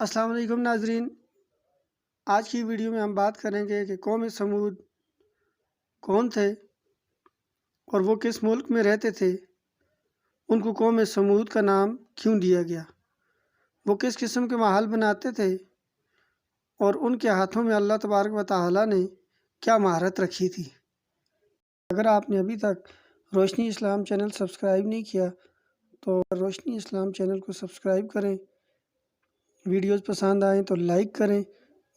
السلام علیکم ناظرین، آج کی ویڈیو میں ہم بات کریں گے کہ قوم سمود کون تھے اور وہ کس ملک میں رہتے تھے، ان کو قوم سمود کا نام کیوں دیا گیا، وہ کس قسم کے محل بناتے تھے اور ان کے ہاتھوں میں اللہ تبارک و تعالیٰ نے کیا مہارت رکھی تھی۔ اگر آپ نے ابھی تک روشنی اسلام چینل سبسکرائب نہیں کیا تو روشنی اسلام چینل کو سبسکرائب کریں، ویڈیوز پسند آئیں تو لائک کریں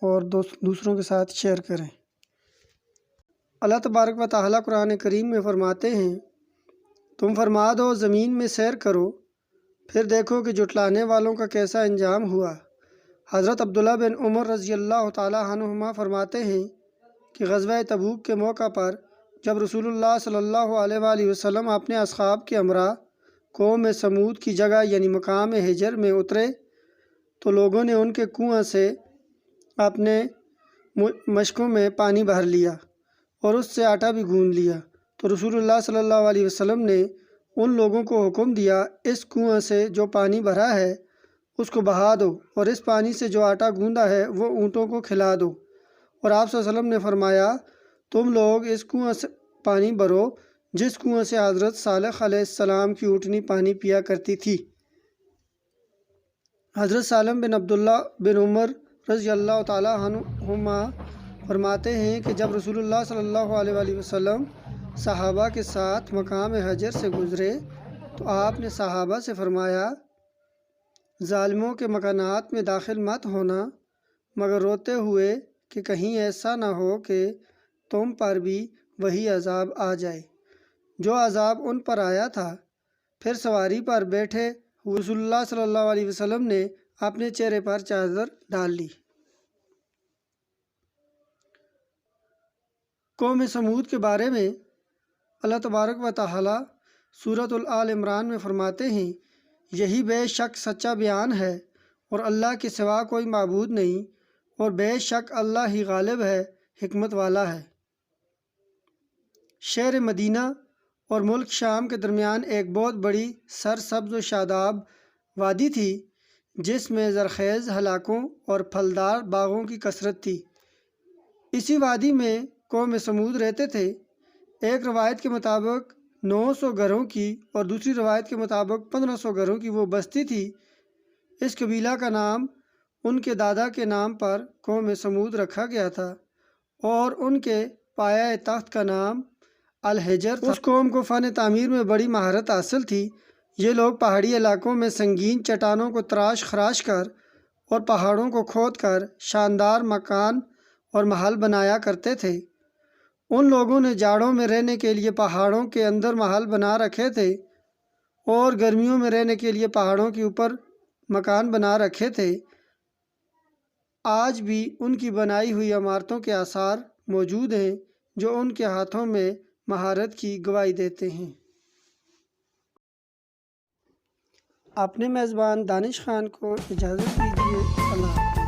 اور دوسروں کے ساتھ شیئر کریں۔ اللہ تبارک و تعالیٰ قرآن کریم میں فرماتے ہیں، تم فرما دو زمین میں سیر کرو، پھر دیکھو کہ جھٹلانے والوں کا کیسا انجام ہوا۔ حضرت عبداللہ بن عمر رضی اللہ تعالیٰ عنہما فرماتے ہیں کہ غزوہ تبوک کے موقع پر جب رسول اللہ صلی اللہ علیہ وآلہ وسلم اپنے اصحاب کے ہمراہ قوم سمود کی جگہ یعنی مقام ہجر میں اترے تو لوگوں نے ان کے کنواں سے اپنے مشکوں میں پانی بھر لیا اور اس سے آٹا بھی گوندھ لیا، تو رسول اللہ صلی اللہ علیہ وسلم نے ان لوگوں کو حکم دیا، اس کنواں سے جو پانی بھرا ہے اس کو بہا دو اور اس پانی سے جو آٹا گوندا ہے وہ اونٹوں کو کھلا دو۔ اور آپ صلی اللہ علیہ وسلم نے فرمایا، تم لوگ اس کنواں سے پانی بھرو جس کنواں سے حضرت صالح علیہ السلام کی اونٹنی پانی پیا کرتی تھی۔ حضرت سالم بن عبداللہ بن عمر رضی اللہ تعالیٰ عنہما فرماتے ہیں کہ جب رسول اللہ صلی اللہ علیہ وآلہ وسلم صحابہ کے ساتھ مقام حجر سے گزرے تو آپ نے صحابہ سے فرمایا، ظالموں کے مکانات میں داخل مت ہونا مگر روتے ہوئے کہ کہیں ایسا نہ ہو کہ تم پر بھی وہی عذاب آ جائے جو عذاب ان پر آیا تھا۔ پھر سواری پر بیٹھے رسول اللہ صلی اللہ علیہ وسلم نے اپنے چہرے پر چادر ڈال لی۔ قوم سمود کے بارے میں اللہ تبارک و تعالیٰ سورۃ آل عمران میں فرماتے ہیں، یہی بے شک سچا بیان ہے اور اللہ کے سوا کوئی معبود نہیں، اور بے شک اللہ ہی غالب ہے، حکمت والا ہے۔ شہر مدینہ اور ملک شام کے درمیان ایک بہت بڑی سرسبز و شاداب وادی تھی جس میں زرخیز حلاقوں اور پھلدار باغوں کی کثرت تھی۔ اسی وادی میں قوم سمود رہتے تھے۔ ایک روایت کے مطابق 900 گھروں کی اور دوسری روایت کے مطابق 1500 گھروں کی وہ بستی تھی۔ اس قبیلہ کا نام ان کے دادا کے نام پر قوم سمود رکھا گیا تھا اور ان کے پایہ تخت کا نام الحجر تھا۔ اس قوم کو فن تعمیر میں بڑی مہارت حاصل تھی۔ یہ لوگ پہاڑی علاقوں میں سنگین چٹانوں کو تراش خراش کر اور پہاڑوں کو کھود کر شاندار مکان اور محل بنایا کرتے تھے۔ ان لوگوں نے جاڑوں میں رہنے کے لیے پہاڑوں کے اندر محل بنا رکھے تھے اور گرمیوں میں رہنے کے لیے پہاڑوں کے اوپر مکان بنا رکھے تھے۔ آج بھی ان کی بنائی ہوئی عمارتوں کے آثار موجود ہیں جو ان کے ہاتھوں میں مہارت کی گواہی دیتے ہیں۔ اپنے میزبان دانش خان کو اجازت دیجیے۔ اللہ حافظ۔